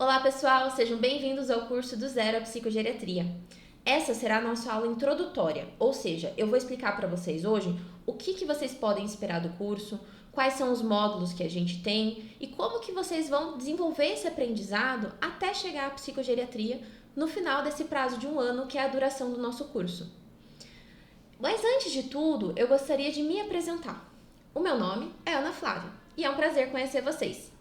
Olá pessoal, sejam bem-vindos ao curso do Zero à Psicogeriatria. Essa será a nossa aula introdutória, ou seja, eu vou explicar para vocês hoje o que vocês podem esperar do curso, quais são os módulos que a gente tem e como que vocês vão desenvolver esse aprendizado até chegar à psicogeriatria no final desse prazo de 1 ano, que é a duração do nosso curso. Mas antes de tudo, eu gostaria de me apresentar. O meu nome é Ana Flávia e é um prazer conhecer vocês.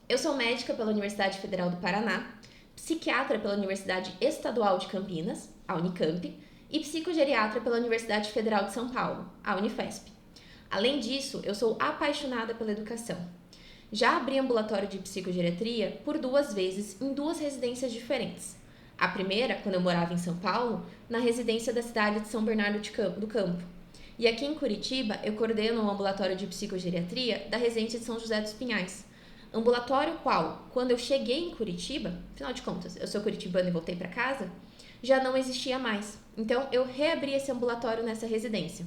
Eu sou médica pela Universidade Federal do Paraná, psiquiatra pela Universidade Estadual de Campinas, a Unicamp, e psicogeriatra pela Universidade Federal de São Paulo, a Unifesp. Além disso, eu sou apaixonada pela educação. Já abri ambulatório de psicogeriatria por 2 vezes em 2 residências diferentes. A primeira, quando eu morava em São Paulo, na residência da cidade de São Bernardo do Campo. E aqui em Curitiba, eu coordeno o ambulatório de psicogeriatria da residência de São José dos Pinhais. Ambulatório qual, quando eu cheguei em Curitiba, afinal de contas, eu sou curitibana e voltei para casa, já não existia mais. Então, eu reabri esse ambulatório nessa residência.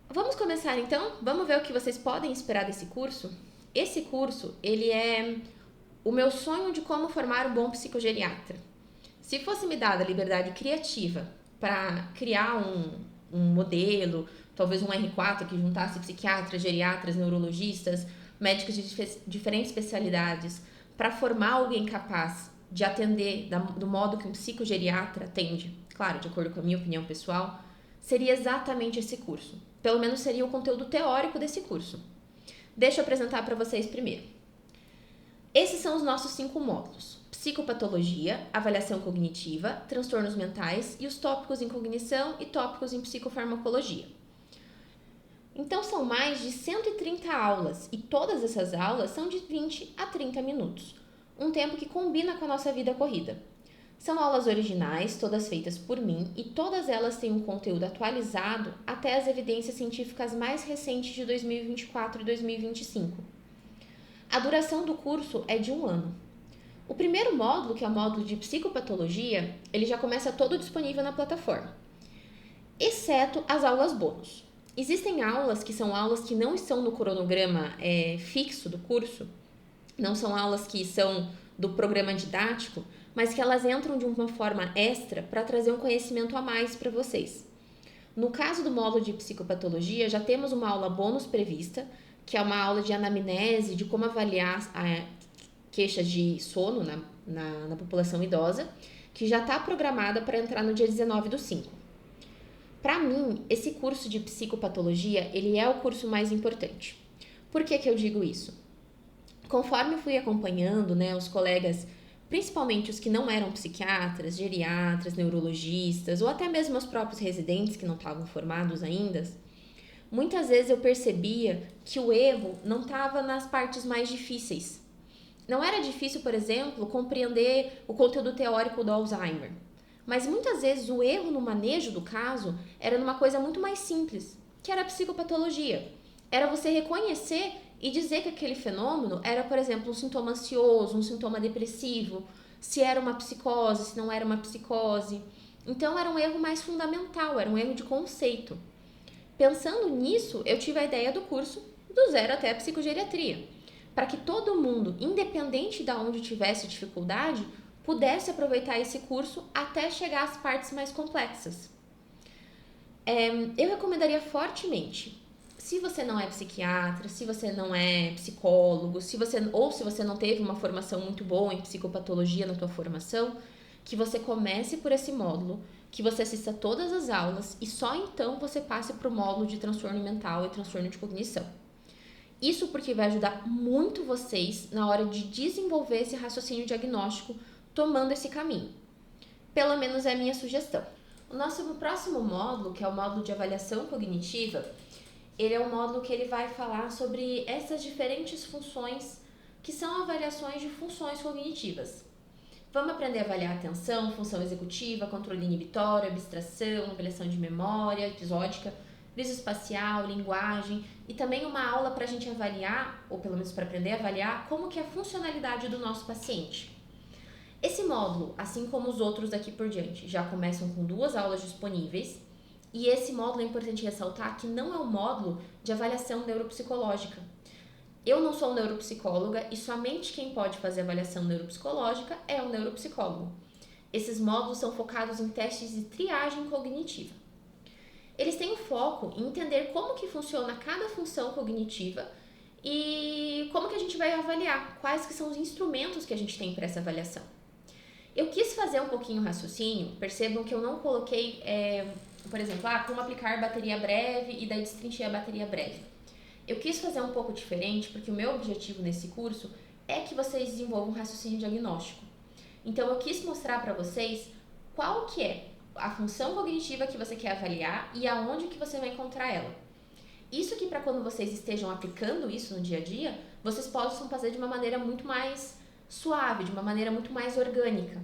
Vamos começar então? Vamos ver o que vocês podem esperar desse curso? Esse curso, ele é o meu sonho de como formar um bom psicogeriatra. Se fosse me dada a liberdade criativa para criar um modelo, talvez um R4 que juntasse psiquiatras, geriatras, neurologistas, médicos de diferentes especialidades, para formar alguém capaz de atender do modo que um psicogeriatra atende, claro, de acordo com a minha opinião pessoal, seria exatamente esse curso. Pelo menos seria o conteúdo teórico desse curso. Deixa eu apresentar para vocês primeiro. Esses são os nossos 5 módulos: psicopatologia, avaliação cognitiva, transtornos mentais e os tópicos em cognição e tópicos em psicofarmacologia. Então, são mais de 130 aulas e todas essas aulas são de 20 a 30 minutos, um tempo que combina com a nossa vida corrida. São aulas originais, todas feitas por mim, e todas elas têm um conteúdo atualizado até as evidências científicas mais recentes de 2024 e 2025. A duração do curso é de 1 ano. O primeiro módulo, que é o módulo de psicopatologia, ele já começa todo disponível na plataforma, exceto as aulas bônus. Existem aulas que são aulas que não estão no cronograma fixo do curso, não são aulas que são do programa didático, mas que elas entram de uma forma extra para trazer um conhecimento a mais para vocês. No caso do módulo de psicopatologia, já temos uma aula bônus prevista, que é uma aula de anamnese, de como avaliar queixas de sono na população idosa, que já está programada para entrar no dia 19/5. Para mim, esse curso de psicopatologia, ele é o curso mais importante. Por que eu digo isso? Conforme eu fui acompanhando, os colegas, principalmente os que não eram psiquiatras, geriatras, neurologistas, ou até mesmo os próprios residentes que não estavam formados ainda, muitas vezes eu percebia que o erro não estava nas partes mais difíceis. Não era difícil, por exemplo, compreender o conteúdo teórico do Alzheimer. Mas muitas vezes o erro no manejo do caso era numa coisa muito mais simples, que era a psicopatologia. Era você reconhecer e dizer que aquele fenômeno era, por exemplo, um sintoma ansioso, um sintoma depressivo, se era uma psicose, se não era uma psicose. Então era um erro mais fundamental, era um erro de conceito. Pensando nisso, eu tive a ideia do curso do zero até a psicogeriatria, para que todo mundo, independente de onde tivesse dificuldade, pudesse aproveitar esse curso até chegar às partes mais complexas. Eu recomendaria fortemente, se você não é psiquiatra, se você não é psicólogo, se você não teve uma formação muito boa em psicopatologia na tua formação, que você comece por esse módulo, que você assista todas as aulas e só então você passe para o módulo de transtorno mental e transtorno de cognição. Isso porque vai ajudar muito vocês na hora de desenvolver esse raciocínio diagnóstico tomando esse caminho. Pelo menos é a minha sugestão. O nosso próximo módulo, que é o módulo de avaliação cognitiva, ele é um módulo que ele vai falar sobre essas diferentes funções que são avaliações de funções cognitivas. Vamos aprender a avaliar atenção, função executiva, controle inibitório, abstração, avaliação de memória episódica, visoespacial, linguagem e também uma aula para a gente avaliar, ou pelo menos para aprender a avaliar, como que é a funcionalidade do nosso paciente. Esse módulo, assim como os outros daqui por diante, já começam com 2 aulas disponíveis, e esse módulo é importante ressaltar que não é um módulo de avaliação neuropsicológica. Eu não sou neuropsicóloga e somente quem pode fazer avaliação neuropsicológica é o neuropsicólogo. Esses módulos são focados em testes de triagem cognitiva. Eles têm o foco em entender como que funciona cada função cognitiva e como que a gente vai avaliar, quais que são os instrumentos que a gente tem para essa avaliação. Eu quis fazer um pouquinho o raciocínio, percebam que eu não coloquei, por exemplo, como aplicar bateria breve e daí destrinchei a bateria breve. Eu quis fazer um pouco diferente porque o meu objetivo nesse curso é que vocês desenvolvam um raciocínio diagnóstico. Então eu quis mostrar para vocês qual que é a função cognitiva que você quer avaliar e aonde que você vai encontrar ela. Isso que para quando vocês estejam aplicando isso no dia a dia, vocês possam fazer de uma maneira muito mais suave, de uma maneira muito mais orgânica.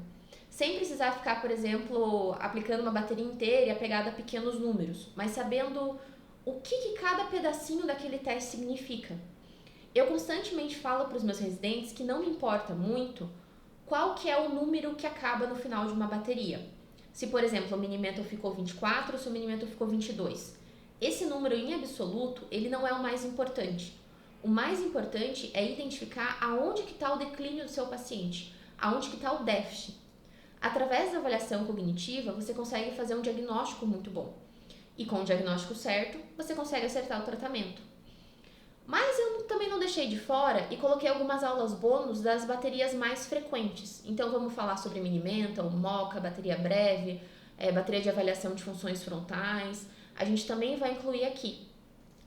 Sem precisar ficar, por exemplo, aplicando uma bateria inteira e apegada a pequenos números, mas sabendo o que cada pedacinho daquele teste significa. Eu constantemente falo para os meus residentes que não me importa muito qual que é o número que acaba no final de uma bateria. Se, por exemplo, o Minimental ficou 24 ou se o Minimental ficou 22. Esse número em absoluto, ele não é o mais importante. O mais importante é identificar aonde que está o declínio do seu paciente, aonde que está o déficit. Através da avaliação cognitiva, você consegue fazer um diagnóstico muito bom. E com o diagnóstico certo, você consegue acertar o tratamento. Mas eu também não deixei de fora e coloquei algumas aulas bônus das baterias mais frequentes. Então vamos falar sobre Minimental, MoCA, bateria breve, bateria de avaliação de funções frontais. A gente também vai incluir aqui.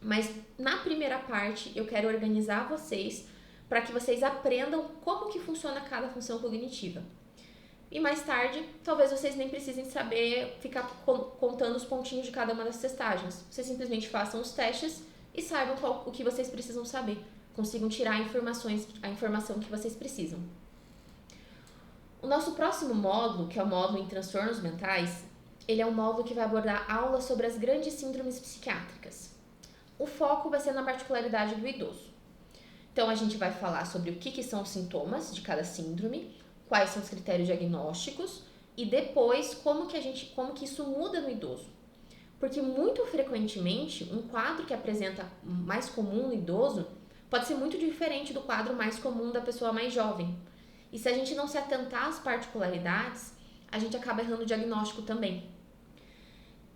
Mas na primeira parte eu quero organizar vocês para que vocês aprendam como que funciona cada função cognitiva. E mais tarde, talvez vocês nem precisem saber ficar contando os pontinhos de cada uma das testagens. Vocês simplesmente façam os testes e saibam o que vocês precisam saber. Consigam tirar a informação que vocês precisam. O nosso próximo módulo, que é o módulo em transtornos mentais, ele é um módulo que vai abordar aulas sobre as grandes síndromes psiquiátricas. O foco vai ser na particularidade do idoso. Então, a gente vai falar sobre o que são os sintomas de cada síndrome, quais são os critérios diagnósticos e depois como que isso muda no idoso. Porque muito frequentemente, um quadro que apresenta mais comum no idoso pode ser muito diferente do quadro mais comum da pessoa mais jovem. E se a gente não se atentar às particularidades, a gente acaba errando o diagnóstico também.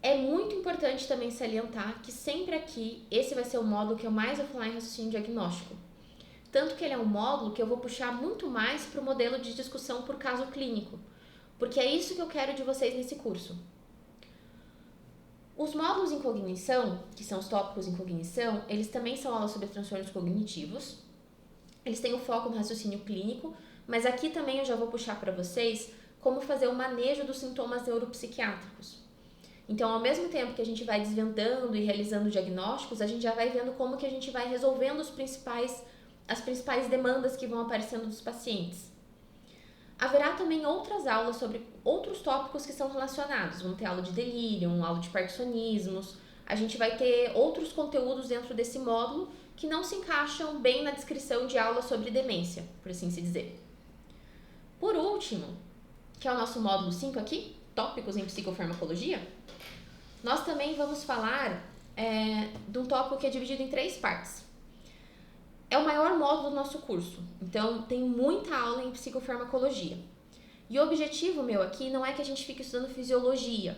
É muito importante também salientar que sempre aqui, esse vai ser o módulo que eu mais vou falar em raciocínio diagnóstico. Tanto que ele é um módulo que eu vou puxar muito mais para o modelo de discussão por caso clínico. Porque é isso que eu quero de vocês nesse curso. Os módulos em cognição, que são os tópicos em cognição, eles também são aulas sobre transtornos cognitivos. Eles têm o foco no raciocínio clínico, mas aqui também eu já vou puxar para vocês como fazer o manejo dos sintomas neuropsiquiátricos. Então, ao mesmo tempo que a gente vai desvendando e realizando diagnósticos, a gente já vai vendo como que a gente vai resolvendo as principais demandas que vão aparecendo dos pacientes. Haverá também outras aulas sobre outros tópicos que são relacionados. Vamos ter aula de delírio, aula de parkinsonismos. A gente vai ter outros conteúdos dentro desse módulo que não se encaixam bem na descrição de aula sobre demência, por assim se dizer. Por último, que é o nosso módulo 5 aqui, tópicos em psicofarmacologia, nós também vamos falar de um tópico que é dividido em 3 partes. É o maior módulo do nosso curso, então tem muita aula em psicofarmacologia. E o objetivo meu aqui não é que a gente fique estudando fisiologia,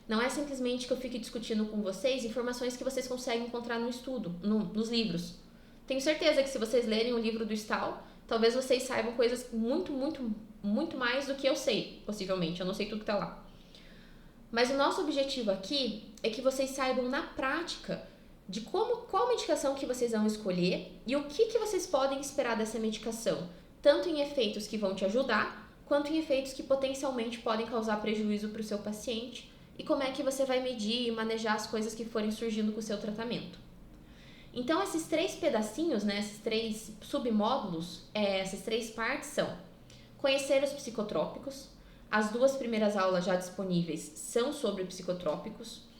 não é simplesmente que eu fique discutindo com vocês informações que vocês conseguem encontrar no estudo, nos livros. Tenho certeza que se vocês lerem o livro do Stahl, talvez vocês saibam coisas muito mais do que eu sei, possivelmente, eu não sei tudo que está lá. Mas o nosso objetivo aqui é que vocês saibam na prática de qual medicação que vocês vão escolher e o que vocês podem esperar dessa medicação, tanto em efeitos que vão te ajudar, quanto em efeitos que potencialmente podem causar prejuízo para o seu paciente e como é que você vai medir e manejar as coisas que forem surgindo com o seu tratamento. Então, esses 3 pedacinhos, esses 3 submódulos, essas 3 partes são conhecer os psicotrópicos. As 2 primeiras aulas já disponíveis são sobre psicotrópicos,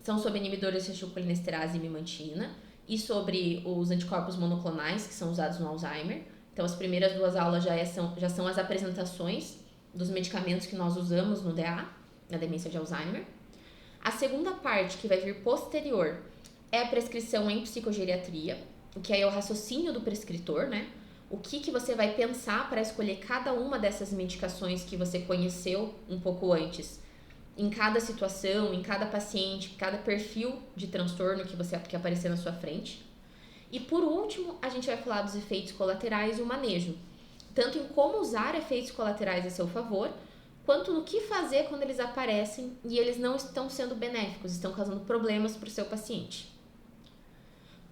são sobre inibidores de acetilcolinesterase e mimantina e sobre os anticorpos monoclonais que são usados no Alzheimer. Então, as primeiras 2 aulas já são as apresentações dos medicamentos que nós usamos no DA, na demência de Alzheimer. A segunda parte, que vai vir posterior, é a prescrição em psicogeriatria. que aí é o raciocínio do prescritor, né? O que você vai pensar para escolher cada uma dessas medicações que você conheceu um pouco antes, em cada situação, em cada paciente, cada perfil de transtorno que aparecer na sua frente. E por último, a gente vai falar dos efeitos colaterais e o manejo, tanto em como usar efeitos colaterais a seu favor, quanto no que fazer quando eles aparecem e eles não estão sendo benéficos, estão causando problemas para o seu paciente.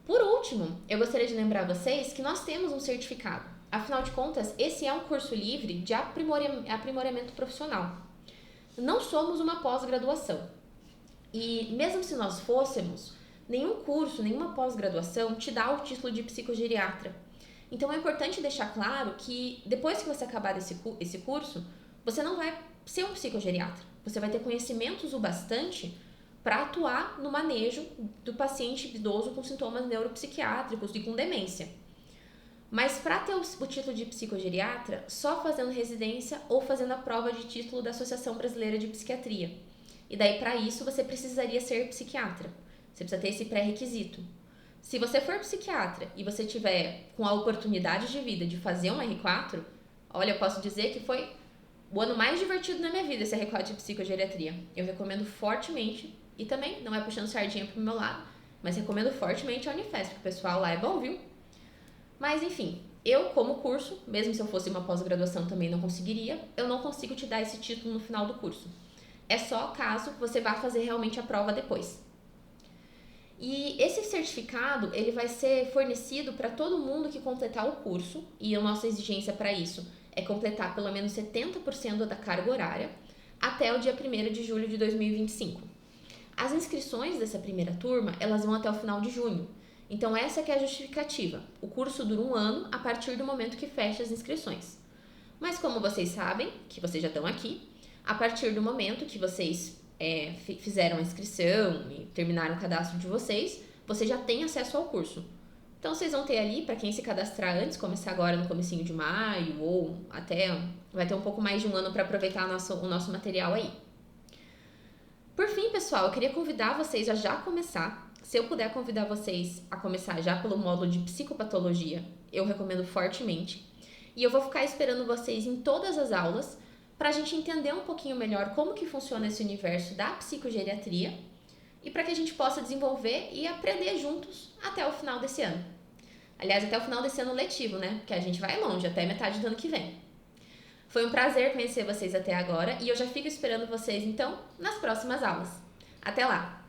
Por último, eu gostaria de lembrar vocês que nós temos um certificado. Afinal de contas, esse é um curso livre de aprimoramento profissional. Não somos uma pós-graduação. E mesmo se nós fôssemos, nenhum curso, nenhuma pós-graduação te dá o título de psicogeriatra. Então é importante deixar claro que depois que você acabar esse curso, você não vai ser um psicogeriatra. Você vai ter conhecimentos o bastante para atuar no manejo do paciente idoso com sintomas neuropsiquiátricos e com demência. Mas para ter o título de psicogeriatra, só fazendo residência ou fazendo a prova de título da Associação Brasileira de Psiquiatria. E daí, para isso, você precisaria ser psiquiatra. Você precisa ter esse pré-requisito. Se você for psiquiatra e você tiver com a oportunidade de vida de fazer um R4, olha, eu posso dizer que foi o ano mais divertido na minha vida esse R4 de psicogeriatria. Eu recomendo fortemente, e também não é puxando sardinha pro meu lado, mas recomendo fortemente a Unifesp, porque o pessoal lá é bom, viu? Mas enfim, eu como curso, mesmo se eu fosse uma pós-graduação também não conseguiria, eu não consigo te dar esse título no final do curso. É só caso você vá fazer realmente a prova depois. E esse certificado, ele vai ser fornecido para todo mundo que completar o curso, e a nossa exigência para isso é completar pelo menos 70% da carga horária até o dia 1º de julho de 2025. As inscrições dessa primeira turma, elas vão até o final de junho. Então essa que é a justificativa. O curso dura 1 ano a partir do momento que fecha as inscrições. Mas como vocês sabem, que vocês já estão aqui, a partir do momento que vocês fizeram a inscrição e terminaram o cadastro de vocês já têm acesso ao curso. Então vocês vão ter ali, para quem se cadastrar antes, começar agora no comecinho de maio, ou até vai ter um pouco mais de 1 ano para aproveitar o nosso material aí. Por fim, pessoal, eu queria convidar vocês a já começar. Se eu puder convidar vocês a começar já pelo módulo de psicopatologia, eu recomendo fortemente. E eu vou ficar esperando vocês em todas as aulas para a gente entender um pouquinho melhor como que funciona esse universo da psicogeriatria e para que a gente possa desenvolver e aprender juntos até o final desse ano. Aliás, até o final desse ano letivo, né? Porque a gente vai longe, até metade do ano que vem. Foi um prazer conhecer vocês até agora e eu já fico esperando vocês, então, nas próximas aulas. Até lá!